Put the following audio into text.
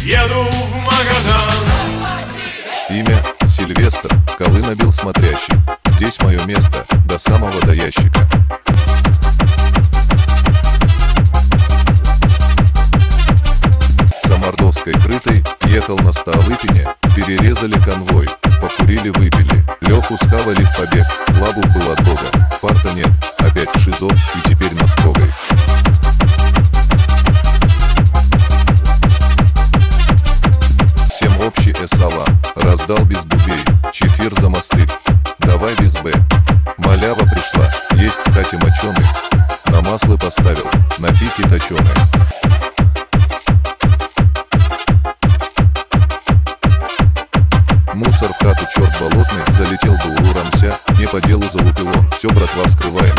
еду в Магадан. Имя Сильвестр, колы набил смотрящий. Здесь мое место, до самого до ящика. Самордовской крытой ехал на Столыпине, перерезали конвой, покурили, выпили, Леху схавали в побег, Лабух был от бога, фарта нет, опять в ШИЗО и теперь на строгой. Всем общий салам, раздал без бубей, чефир за мосты, давай без Б. Малява пришла, есть в хате моченый, на масло поставил, на пике точеное. Мусор в хату черт болотный, залетел был урамся, не по делу залупил он, все, братва, скрываем.